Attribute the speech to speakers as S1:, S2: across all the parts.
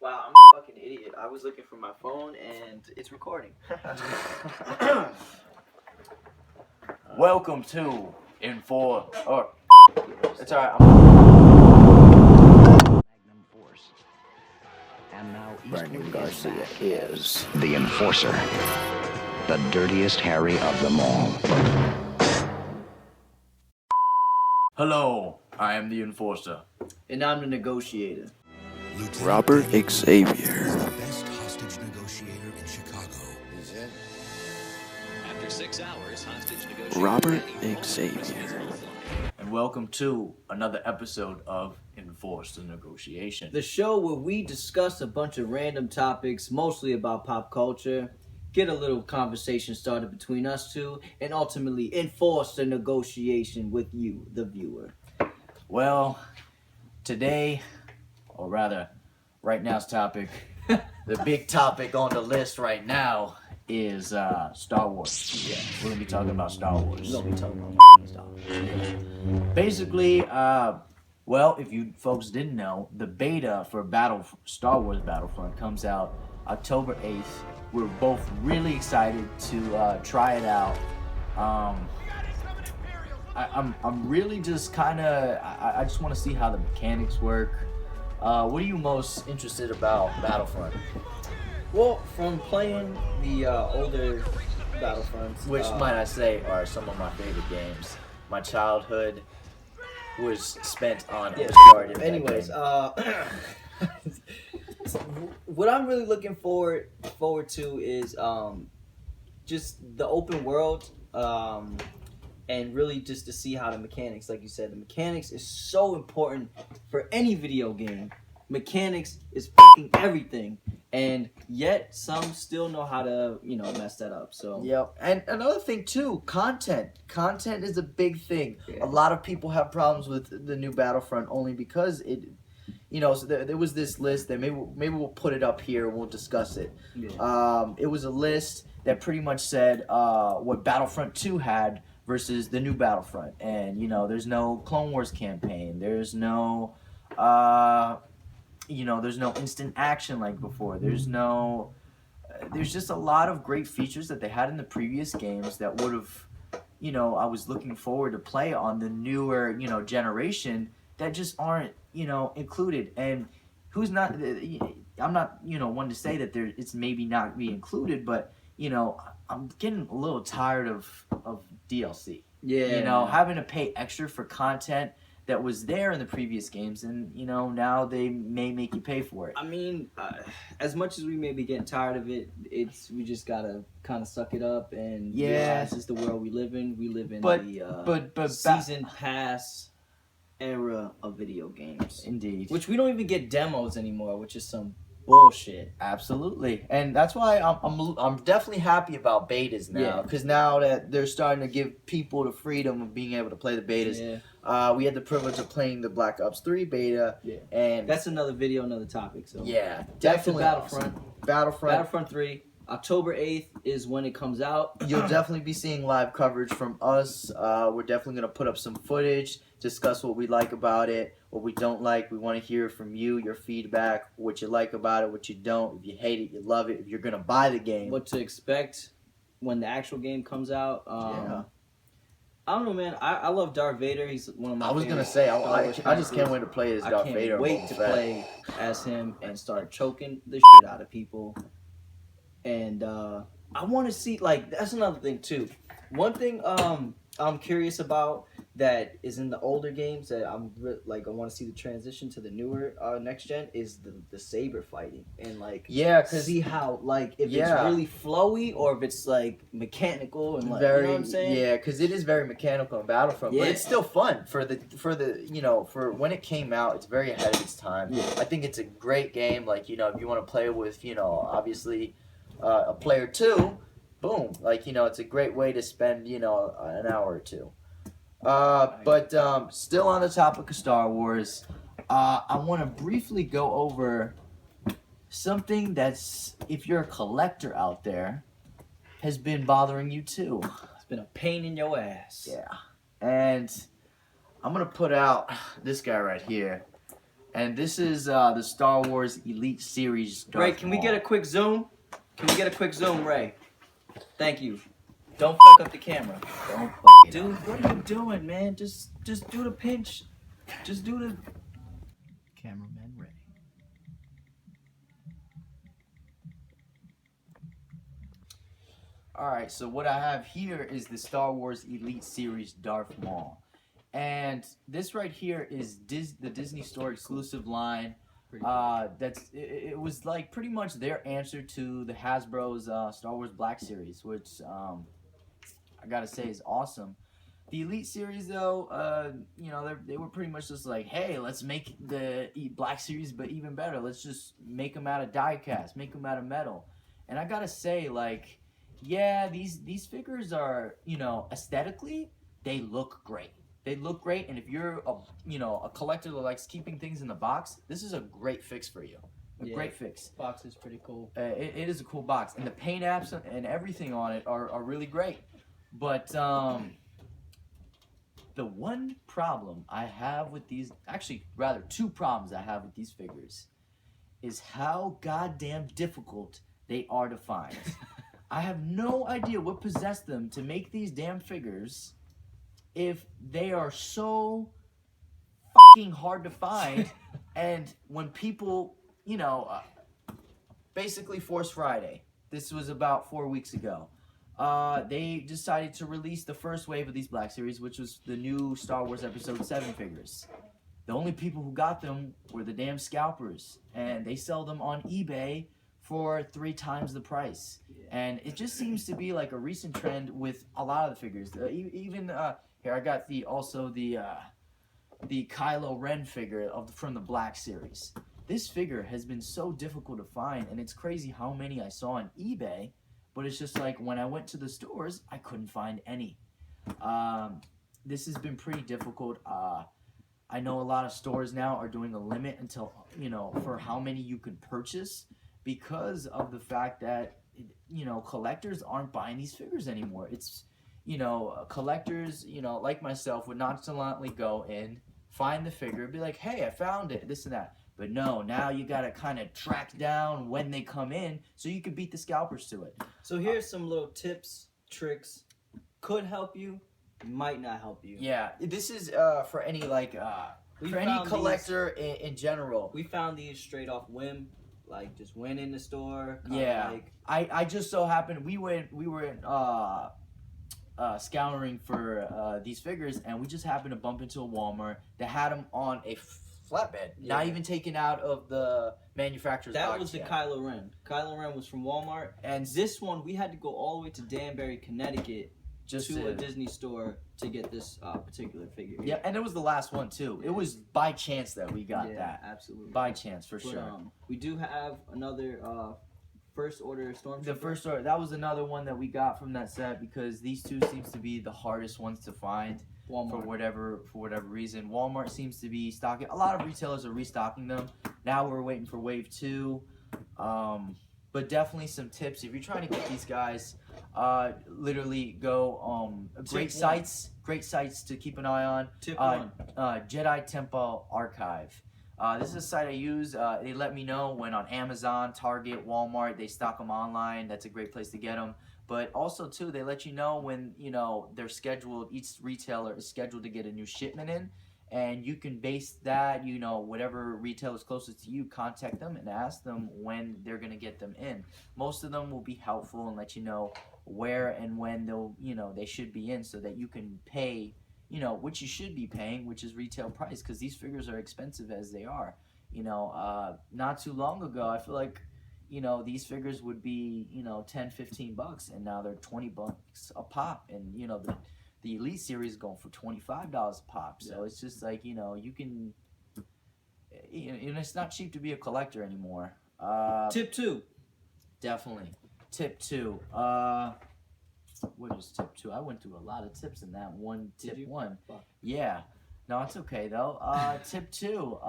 S1: Wow, I'm a fucking idiot. I was looking for my phone and it's recording.
S2: Welcome to it's alright.
S3: Magnum Force. And now
S4: Brandon
S3: Eastwood
S4: Garcia
S3: back
S4: is
S3: the Enforcer, the dirtiest Harry of them all.
S2: Hello, I am the Enforcer.
S1: And I'm the negotiator.
S4: Robert Xavier.
S5: The best hostage negotiator in Chicago.
S6: After 6 hours, hostage negotiator
S4: Robert
S6: Eddie
S4: Xavier.
S2: And welcome to another episode of Enforce the Negotiation.
S1: The show where we discuss a bunch of random topics, mostly about pop culture, get a little conversation started between us two, and ultimately enforce the negotiation with you, the viewer.
S2: Well, today, or rather, right now's topic, the big topic on the list right now is Star Wars. Yeah, we're gonna be talking about Star Wars.
S1: We're gonna be talking about Star Wars.
S2: Basically, well, if you folks didn't know, the beta for Star Wars Battlefront comes out October 8th. We're both really excited to try it out. I'm really just kind of, I just want to see how the mechanics work. What are you most interested about Battlefront?
S1: Well, from playing the older Battlefronts,
S2: Which, might I say, are some of my favorite games. My childhood was spent on Overcharged.
S1: Anyways, what I'm really looking forward to is just the open world, and really just to see how the mechanics, like you said, the mechanics is so important for any video game. Mechanics is fucking everything, and yet some still know how to, mess that up. So
S2: Yep. And another thing too, content. Content is a big thing.
S1: Yeah.
S2: A lot of people have problems with the new Battlefront only because it, so there was this list that maybe we'll put it up here and we'll discuss it.
S1: Yeah.
S2: It was a list that pretty much said what Battlefront 2 had versus the new Battlefront. And, there's no Clone Wars campaign. There's no there's no instant action like before. There's just a lot of great features that they had in the previous games that would have, I was looking forward to play on the newer, generation that just aren't, included. And I'm not, one to say that it's maybe not be included, but, I'm getting a little tired of DLC.
S1: Yeah.
S2: Having to pay extra for content that was there in the previous games, and now they may make you pay for it.
S1: I mean, as much as we may be getting tired of it, we just gotta kind of suck it up and realize this is the world we live in. We live in the season pass era of video games.
S2: Indeed.
S1: Which we don't even get demos anymore, which is some bullshit.
S2: Absolutely, and that's why I'm definitely happy about betas now, because now that they're starting to give people the freedom of being able to play the betas.
S1: Yeah.
S2: We had the privilege of playing the Black Ops 3 beta, and
S1: that's another video, another topic. So
S2: yeah,
S1: definitely
S2: Battlefront.
S1: Battlefront 3. October 8th is when it comes out.
S2: You'll definitely be seeing live coverage from us. We're definitely going to put up some footage, discuss what we like about it, what we don't like. We want to hear from you, your feedback, what you like about it, what you don't. If you hate it, you love it. If you're going to buy the game.
S1: What to expect when the actual game comes out. I don't know, man. I love Darth Vader. He's one of my
S2: I was going to say, I just can't wait to play as Darth Vader.
S1: I can't wait to play as him and start choking the shit out of people. And I want to see, that's another thing too. One thing I'm curious about that is in the older games that I want to see the transition to the newer next gen is the saber fighting, and see how if it's really flowy or if it's mechanical and
S2: very,
S1: you know what I'm saying?
S2: Yeah, because it is very mechanical in Battlefront, but it's still fun for for when it came out. It's very ahead of its time.
S1: Yeah.
S2: I think it's a great game. If you want to play with obviously a player two, boom, it's a great way to spend an hour or two. But still on the topic of Star Wars, I want to briefly go over something that's, if you're a collector out there, has been bothering you too.
S1: It's been a pain in your ass.
S2: Yeah. And I'm going to put out this guy right here. And this is the Star Wars Elite Series.
S1: Ray,
S2: Darth
S1: can we
S2: Maul.
S1: get a quick zoom? Can we get a quick zoom, Ray? Thank you. Don't fuck up the camera.
S2: Don't fuck it
S1: Dude,
S2: up.
S1: what are you doing, man? Just do the pinch. Just do the...
S2: Cameraman Ray. Alright, so what I have here is the Star Wars Elite Series Darth Maul. And this right here is the Disney Store exclusive line. It was like pretty much their answer to the Hasbro's Star Wars Black Series, which I gotta say is awesome. The Elite Series, though, they were pretty much just like, hey, let's make the Black Series, but even better. Let's just make them out of die-cast, make them out of metal. And I gotta say, like, yeah, these figures are, aesthetically, they look great. They look great, and if you're a collector that likes keeping things in the box, this is a great fix for you. Great fix.
S1: Box is pretty cool.
S2: It is a cool box, and the paint apps and everything on it are really great. But the one problem I have with these, actually, rather two problems I have with these figures, is how goddamn difficult they are to find. I have no idea what possessed them to make these damn figures if they are so fucking hard to find. And when people, basically Force Friday, this was about 4 weeks ago, they decided to release the first wave of these Black Series, which was the new Star Wars Episode 7 figures. The only people who got them were the damn scalpers, and they sell them on eBay for 3 times the price. And it just seems to be like a recent trend with a lot of the figures. Even here I got the Kylo Ren figure from the Black Series. This figure has been so difficult to find, and it's crazy how many I saw on eBay. But it's just like when I went to the stores, I couldn't find any. This has been pretty difficult. I know a lot of stores now are doing a limit until, for how many you can purchase, because of the fact that, collectors aren't buying these figures anymore. It's, collectors, like myself, would nonchalantly go in, find the figure, be like, hey, I found it, this and that. But no, now you gotta kind of track down when they come in so you can beat the scalpers to it.
S1: So here's some little tips, tricks. Could help you, might not help you.
S2: Yeah, this is for any
S1: We
S2: for any
S1: found
S2: collector in general.
S1: We found these straight off whim, like just went in the store.
S2: Yeah, I just so happened we were scouring for these figures, and we just happened to bump into a Walmart that had them on a flatbed, not even taken out of the manufacturer's box.
S1: That was the
S2: yet.
S1: Kylo Ren. Kylo Ren was from Walmart, and this one we had to go all the way to Danbury, Connecticut, to a Disney store to get this particular figure.
S2: Yeah, and it was the last one too. It was by chance that we got that.
S1: Absolutely.
S2: By chance, for sure.
S1: We do have another First Order Stormtrooper.
S2: The First Order, that was another one that we got from that set, because these two seems to be the hardest ones to find.
S1: Walmart.
S2: For whatever reason. Walmart seems to be stocking. A lot of retailers are restocking them. Now we're waiting for Wave 2. But definitely some tips. If you're trying to get these guys, literally go great sites to keep an eye on.
S1: Tip 1.
S2: Jedi Temple Archive. This is a site I use. They let me know when on Amazon, Target, Walmart, they stock them online. That's a great place to get them. But also, too, they let you know when, they're scheduled, each retailer is scheduled to get a new shipment in. And you can base that, whatever retailer is closest to you, contact them and ask them when they're going to get them in. Most of them will be helpful and let you know where and when they'll, they should be in, so that you can pay, what you should be paying, which is retail price, because these figures are expensive as they are. Not too long ago, I feel like, these figures would be, 10, 15 bucks, and now they're 20 bucks a pop. And, the Elite Series is going for $25 a pop. So it's just like, you can, it's not cheap to be a collector anymore.
S1: Tip 2.
S2: Definitely. Tip 2. What is tip 2? I went through a lot of tips in that one. Tip 1.
S1: Fuck.
S2: Yeah. No, it's okay, though. Tip 2.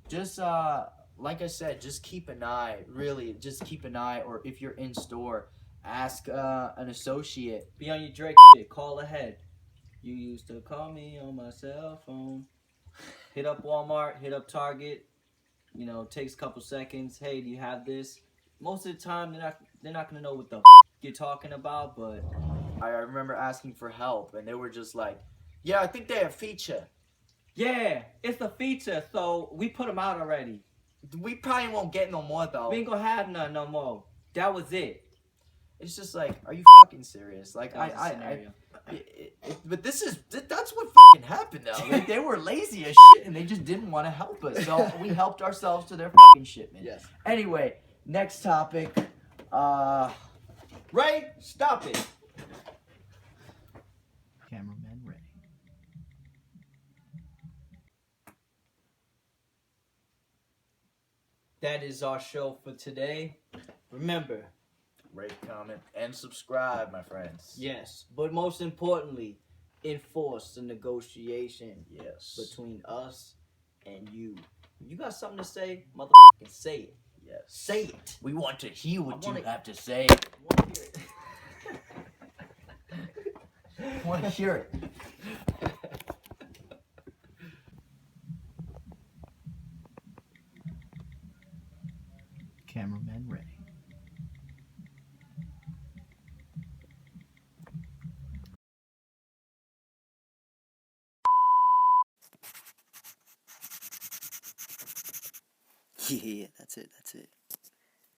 S2: Just, like I said, just keep an eye. Really, just keep an eye. Or if you're in store, ask an associate.
S1: Be on your Drake shit. Call ahead. You used to call me on my cell phone. hit up Walmart, hit up Target. You know, takes a couple seconds. Hey, do you have this? Most of the time, they're not gonna know what the you're talking about. But
S2: I remember asking for help, and they were just like, "Yeah, I think they have feature.
S1: yeah, it's a feature, so we put them out already.
S2: We probably won't get no more though."
S1: We ain't gonna have none no more. That was it.
S2: It's just like, are you fucking serious? Like,
S1: That was a scenario.
S2: but that's what fucking happened though. Like, they were lazy as shit, and they just didn't want to help us. So we helped ourselves to their fucking shipment.
S1: Yes.
S2: Anyway, next topic.
S1: Ray, stop it.
S2: Cameraman ready.
S1: That is our show for today. Remember,
S2: Rate, comment, and subscribe, my friends.
S1: yes, but most importantly, enforce the negotiation
S2: Yes.
S1: between us and you. If you got something to say, motherfucking say it.
S2: Yes.
S1: Say it.
S2: We want to hear what
S1: I wanna-
S2: you have to say.
S1: I want to hear it.
S2: I want to hear it. Cameraman ready.
S4: Yeah, that's it.